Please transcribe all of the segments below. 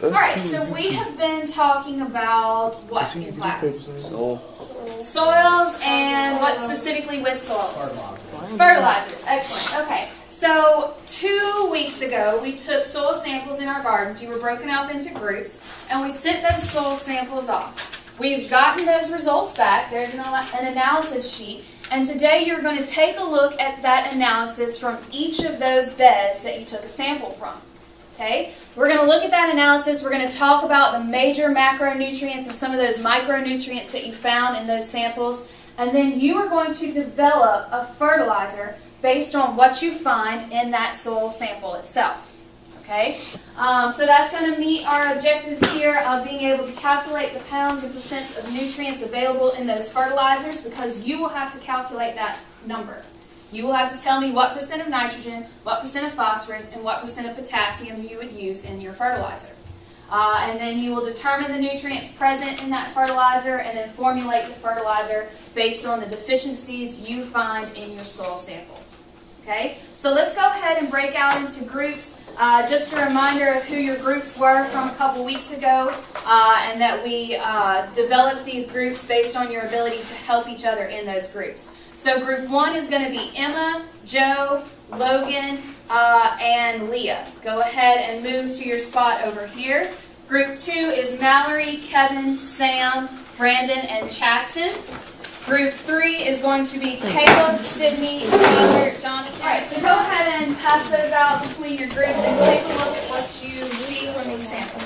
Alright, so we have been talking about what in class? Soils and what specifically with soils? Fertilizers. Excellent. Okay. So 2 weeks ago, we took soil samples in our gardens. You were broken up into groups, and we sent those soil samples off. We've gotten those results back. There's an analysis sheet. And today you're going to take a look at that analysis from each of those beds that you took a sample from. Okay? We're going to look at that analysis. We're going to talk about the major macronutrients and some of those micronutrients that you found in those samples. And then you are going to develop a fertilizer based on what you find in that soil sample itself. Okay? So that's going to meet our objectives here of being able to calculate the pounds and percents of nutrients available in those fertilizers, because you will have to calculate that number. You will have to tell me what percent of nitrogen, what percent of phosphorus, and what percent of potassium you would use in your fertilizer. And then you will determine the nutrients present in that fertilizer and then formulate the fertilizer based on the deficiencies you find in your soil sample. Okay? So let's go ahead and break out into groups. Just a reminder of who your groups were from a couple weeks ago, and that we developed these groups based on your ability to help each other in those groups. So group 1 is going to be Emma, Joe, Logan, and Leah. Go ahead and move to your spot over here. Group 2 is Mallory, Kevin, Sam, Brandon, and Chaston. Group 3 is going to be Caleb, Sydney, Tyler, Jonathan. All right, so go ahead and pass those out between your groups and take a look at what you see from these samples.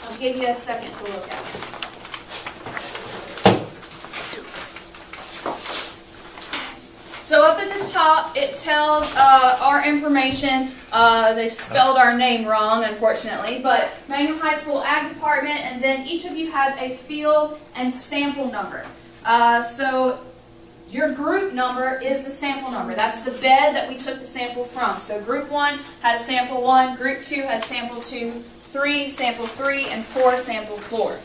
I'll give you a second to look at it. So up at the top, it tells our information. They spelled our name wrong, unfortunately, but Mangum High School Ag Department, and then each of you has a field and sample number. So your group number is the sample number. That's the bed that we took the sample from. So group 1 has sample 1, group 2 has sample 2, 3, sample 3, and 4, sample 4.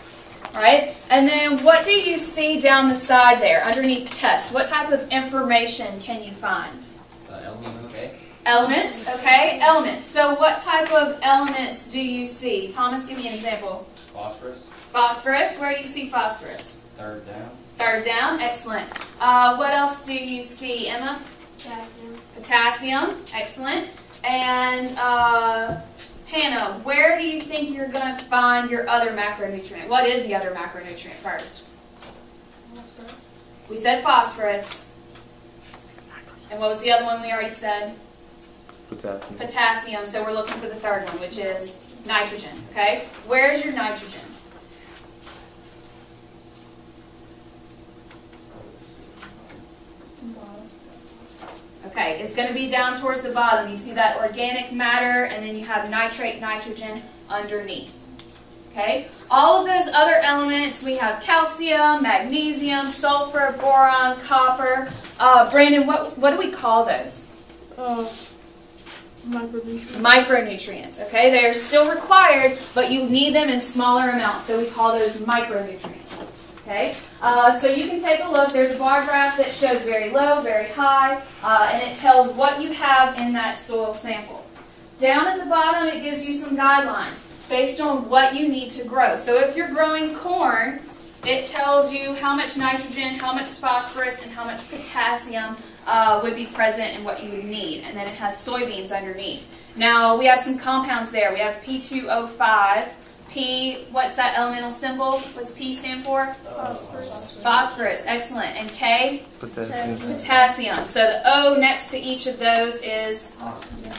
All right, and then what do you see down the side there underneath test? What type of information can you find? Elements, okay, elements. So what type of elements do you see? Thomas, give me an example. Phosphorus. Phosphorus, where do you see phosphorus? Third down. Third down, excellent. What else do you see, Emma? Potassium. Potassium, excellent. And Hannah, where do you think you're going to find your other macronutrient? What is the other macronutrient first? Phosphorus. We said phosphorus. And what was the other one we already said? Potassium. Potassium. So we're looking for the third one, which is nitrogen. Okay? Where's your nitrogen? Okay, it's going to be down towards the bottom. You see that organic matter, and then you have nitrate nitrogen underneath. Okay, all of those other elements, we have calcium, magnesium, sulfur, boron, copper. Brandon, what do we call those? Micronutrients. Micronutrients, okay? They are still required, but you need them in smaller amounts, so we call those micronutrients. Okay, so you can take a look. There's a bar graph that shows very low, very high, and it tells what you have in that soil sample. Down at the bottom, it gives you some guidelines based on what you need to grow. So if you're growing corn, it tells you how much nitrogen, how much phosphorus, and how much potassium would be present in what you would need. And then it has soybeans underneath. Now, we have some compounds there. We have P2O5. P, what's that elemental symbol? What's P stand for? Phosphorus. Phosphorus, excellent. And K? Potassium. Potassium. So the O next to each of those is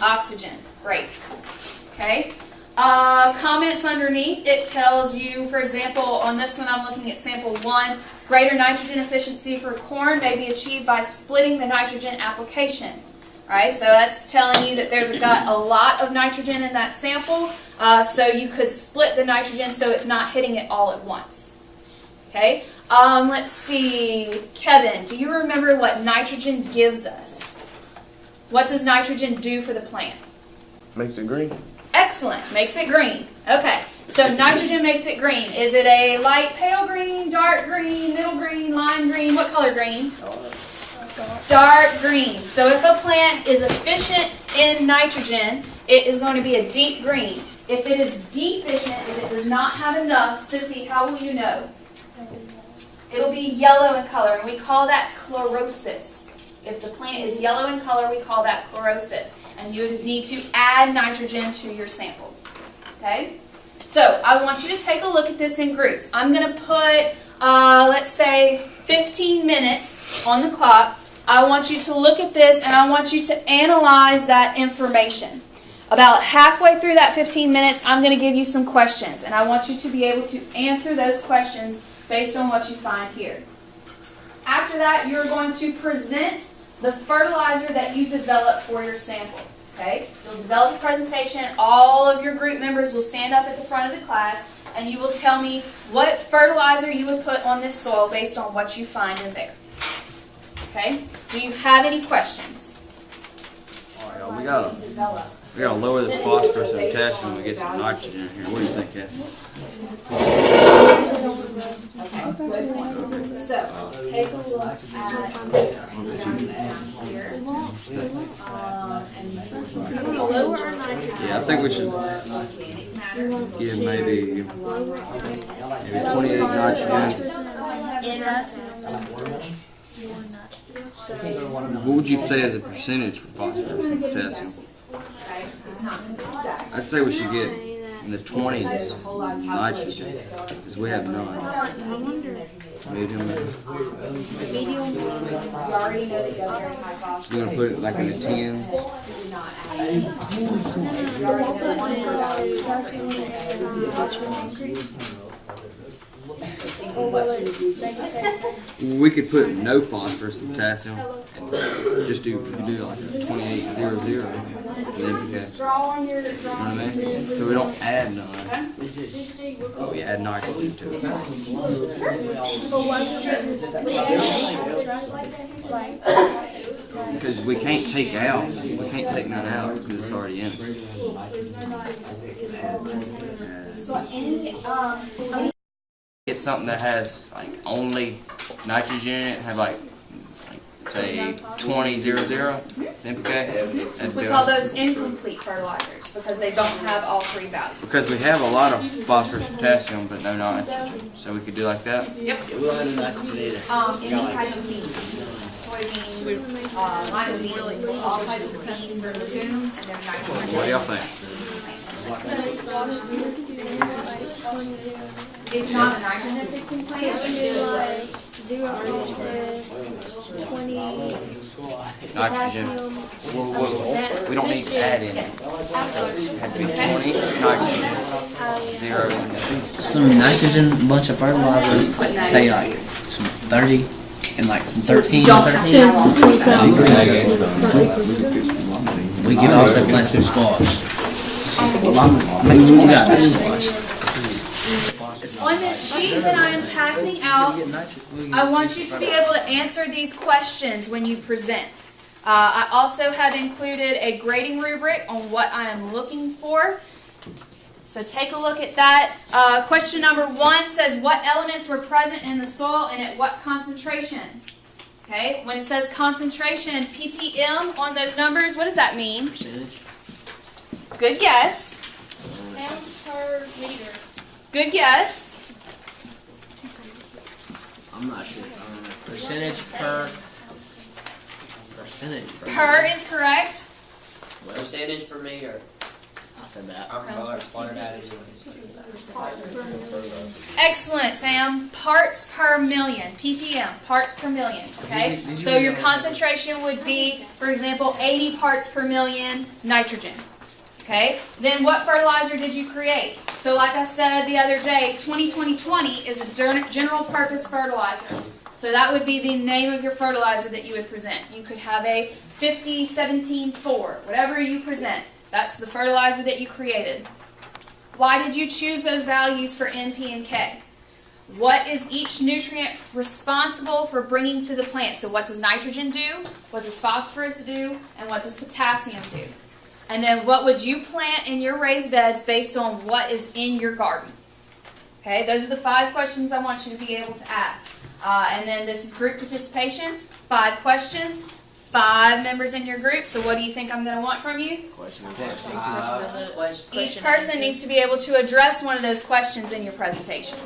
oxygen. Great. Okay. Comments underneath, it tells you, for example, on this one I'm looking at sample 1, greater nitrogen efficiency for corn may be achieved by splitting the nitrogen application. Right, so that's telling you that there's got a lot of nitrogen in that sample, so you could split the nitrogen so it's not hitting it all at once. Okay, let's see, Kevin, do you remember what nitrogen gives us? What does nitrogen do for the plant? Makes it green. Excellent, makes it green. Okay, so nitrogen makes it green. Is it a light pale green, dark green, middle green, lime green? What color green? Dark green. So if a plant is efficient in nitrogen, it is going to be a deep green. If it is deficient, if it does not have enough, Sissy, how will you know? It'll be yellow in color, and we call that chlorosis. If the plant is yellow in color, we call that chlorosis. And you need to add nitrogen to your sample. Okay? So I want you to take a look at this in groups. I'm going to put, let's say, 15 minutes on the clock. I want you to look at this, and I want you to analyze that information. About halfway through that 15 minutes, I'm going to give you some questions, and I want you to be able to answer those questions based on what you find here. After that, you're going to present the fertilizer that you developed for your sample. Okay? You'll develop a presentation. All of your group members will stand up at the front of the class, and you will tell me what fertilizer you would put on this soil based on what you find in there. Okay? Do you have any questions? All right, we gotta lower this phosphorus and potassium and get some nitrogen in here. What do you think, Kathy? Okay, good point. So, take a look at here. Yeah, I think we should give maybe 28 nitrogen. What would you say as a percentage for phosphorus and potassium? I'd say we should get in the 20s nitrogen, because we have none. Medium. So we're going to put it like in the 10s. We could put no phosphorus and potassium and just do like a 28-0-0 for them to get. You know what I mean? So we don't add none. We add nitrogen to it. Because we can't take none out because it's already in it. Get something that has like only nitrogen in it, have like say 20-0-0 NPK. We call those incomplete fertilizers because they don't have all three values. Because we have a lot of phosphorus and potassium, but no nitrogen. So we could do like that. Yep. We don't have no nitrogen either. Any type of beans, soybeans, lima beans, all types of beans or legumes, and then nitrogen. What do y'all think? It's not a nitrogen fixing plant. Like 0 20 Nitrogen. We don't need to add in. It had to be 20 nitrogen, 0. Some nitrogen, bunch of fertilizers, say like some 30 and like some 13 and 13. We can also plant some squash. We got this squash. On this sheet that I am passing out, I want you to be able to answer these questions when you present. I also have included a grading rubric on what I am looking for. So take a look at that. Question number 1 says, what elements were present in the soil and at what concentrations? Okay, when it says concentration ppm on those numbers, what does that mean? Percentage. Good guess. pounds per meter. Good guess. I'm not sure. Percentage per. Percentage per. Per is correct. Percentage per meter. I said that. I'm learned how to do Excellent, Sam. Parts per million, ppm, parts per million, okay? So your concentration would be, for example, 80 parts per million nitrogen, okay? Then what fertilizer did you create? So like I said the other day, 20-20-20 is a general purpose fertilizer. So that would be the name of your fertilizer that you would present. You could have a 50-17-4, whatever you present. That's the fertilizer that you created. Why did you choose those values for N, P, and K? What is each nutrient responsible for bringing to the plant? So what does nitrogen do? What does phosphorus do? And what does potassium do? And then what would you plant in your raised beds based on what is in your garden? Okay, those are the 5 questions I want you to be able to ask. And then this is group participation. 5 questions, 5 members in your group, so what do you think I'm going to want from you? Question and Each person needs to be able to address one of those questions in your presentation.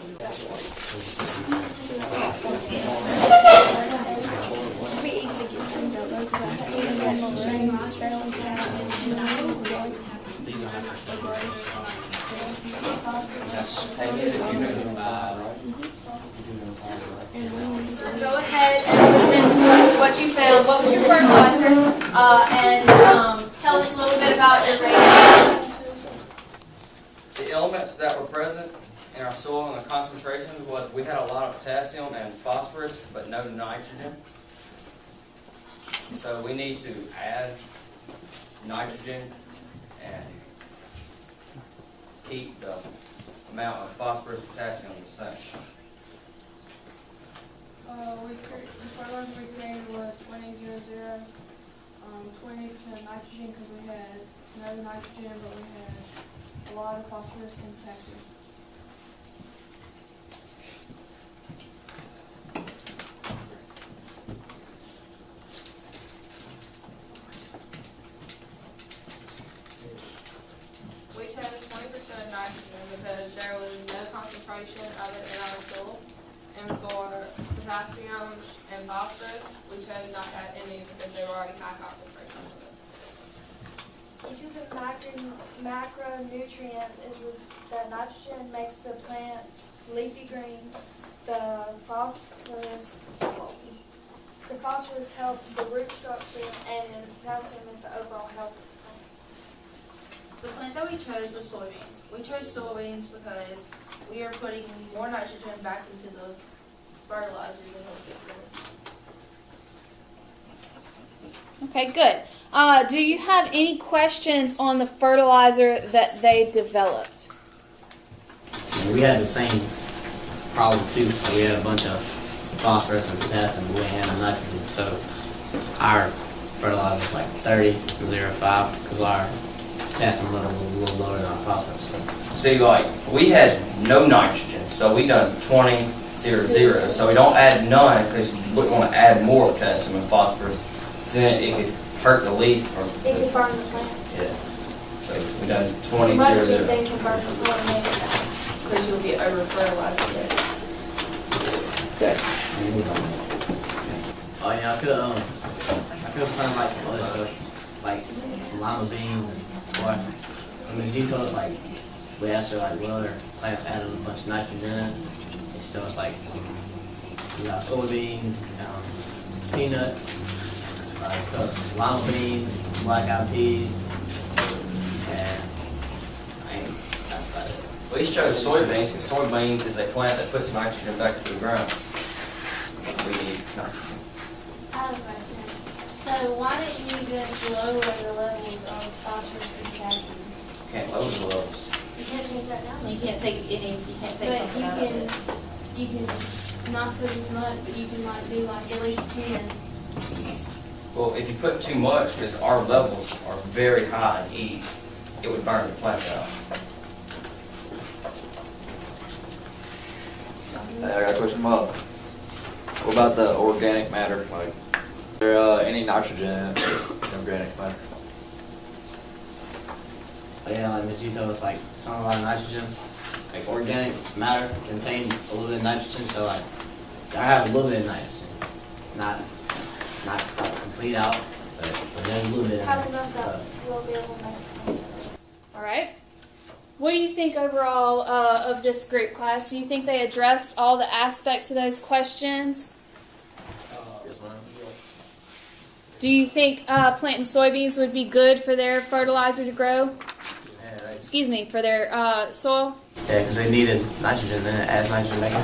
Go ahead and present to us what you found. What was your fertilizer? And tell us a little bit about your ratings. The elements that were present in our soil and the concentrations was we had a lot of potassium and phosphorus, but no nitrogen. So we need to add nitrogen and keep the amount of phosphorus and potassium the same. The fertilizer we created was 20-0-0, 20% nitrogen because we had no nitrogen, but we had a lot of phosphorus and potassium. We chose 20% of nitrogen because there was no concentration of it in our soil. And for potassium and phosphorus, we chose not to add any because they were already high concentrations of it. Each of the macronutrient was that nitrogen makes the plants leafy green. The phosphorus helps the root structure, and the potassium is the overall health of the plant. The plant that we chose was soybeans. We chose soybeans because we are putting more nitrogen back into the fertilizers and Okay, good. Do you have any questions on the fertilizer that they developed? We had the same problem too. We had a bunch of phosphorus and potassium, but we had no nitrogen. So our fertilizer was like 30-0-5 because our potassium level was a little lower than our phosphorus. See, like, we had no nitrogen, so we done 20-0-0. So we don't add none because you wouldn't want to add more potassium and phosphorus. Then it could hurt the leaf. Or It can burn the plant. Yeah. So we done Too much of it 20-0-0. then can burn the plant. because you'll get over fertilizing it. Good. Oh yeah, I could plant like some other stuff, like lima beans and squash. I mean, she told us like, we asked her like what other plants added a bunch of nitrogen in it. And she told us like, we got soybeans, peanuts, told us lima beans, black eyed peas, and I ain't that's about it. We chose soybeans because soybeans is a plant that puts nitrogen back to the ground. We need nitrogen. I have a question. So why didn't you just lower the levels of phosphorus and potassium? Can't lower the levels. You can't take that down. You can't take any. You can't take But something out of it. you can not put as much, but you can like do like at least 10. Well, if you put too much, because our levels are very high in E, it would burn the plant out. Hey, I got a question, Bob. What about the organic matter? Like, is there any nitrogen in organic matter? But yeah, like Ms. G told us like some of our nitrogen, like organic matter contained a little bit of nitrogen, so like I have a little bit of nitrogen, not complete out, but there's a little bit in Have there. enough that So, we'll be able to make it. All right. What do you think overall of this group, class? Do you think they addressed all the aspects of those questions? Yes, ma'am. Do you think planting soybeans would be good for their fertilizer to grow? yeah, Excuse me, for their soil? because they needed nitrogen, then it adds nitrogen back in.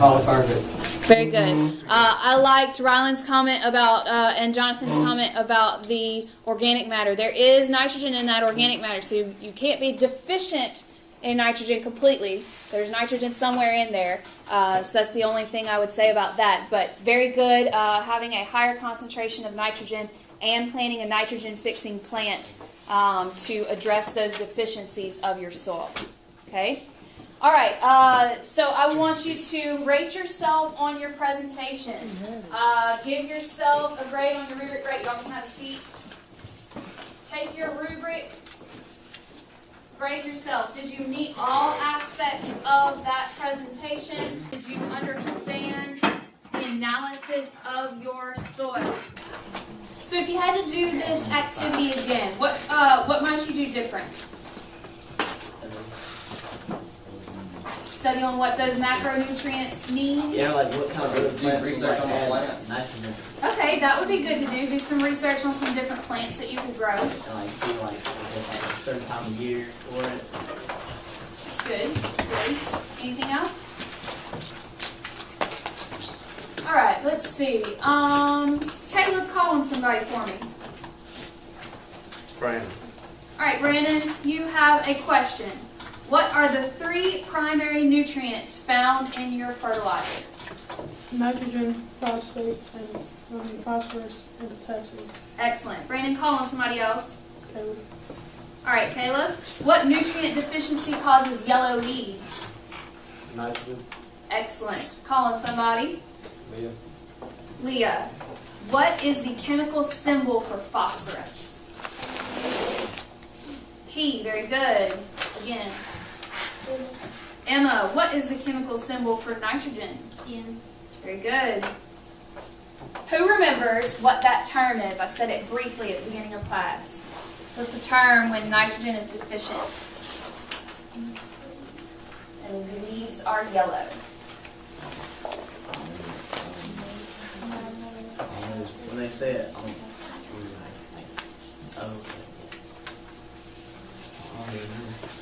Very good. I liked Ryland's comment about, and Jonathan's comment about the organic matter. There is nitrogen in that organic matter, so you can't be deficient in nitrogen completely. There's nitrogen somewhere in there, so that's the only thing I would say about that. But very good, having a higher concentration of nitrogen and planting a nitrogen-fixing plant to address those deficiencies of your soil. Okay? All right, so I want you to rate yourself on your presentation. Give yourself a grade on your rubric. Great, y'all can have a seat. Take your rubric, grade yourself. Did you meet all aspects of that presentation? Did you understand the analysis of your soil? So if you had to do this activity again, what might you do different? Study on what those macronutrients mean. Yeah, like what kind of plants research on the plant. nitrogen. Okay, that would be good to do. Do some research on some different plants that you could grow. And like see like if it's like a certain time of year for it. Good, good. Anything else? All right, let's see. Caleb, call on somebody for me. Brandon. All right, Brandon, you have a question. What are the 3 primary nutrients found in your fertilizer? Nitrogen, phosphate, and phosphorus, and potassium. Excellent. Brandon, call on somebody else. Caleb. All right, Caleb. What nutrient deficiency causes yellow leaves? Nitrogen. Excellent. Call on somebody. Leah. Leah. What is the chemical symbol for phosphorus? P. Very good. Again. Emma, what is the chemical symbol for nitrogen? N. Very good. Who remembers what that term is? I said it briefly at the beginning of class. What's the term when nitrogen is deficient? And the leaves are yellow. When they say it, I'm like, oh, okay.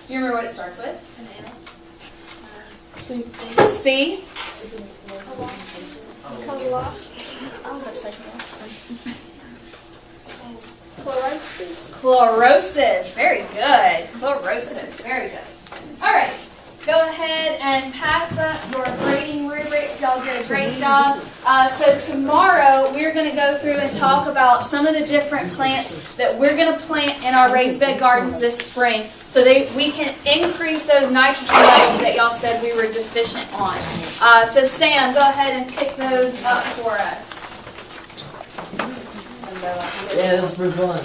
Do you remember what it starts with? C. C. Chlorosis. Very good. Chlorosis. Very good. All right. Go ahead and pass up your grading rubrics. Y'all did a great job. So tomorrow we're going to go through and talk about some of the different plants that we're going to plant in our raised bed gardens this spring so that we can increase those nitrogen levels that y'all said we were deficient on. So Sam, go ahead and pick those up for us. Yeah, that's pretty fun.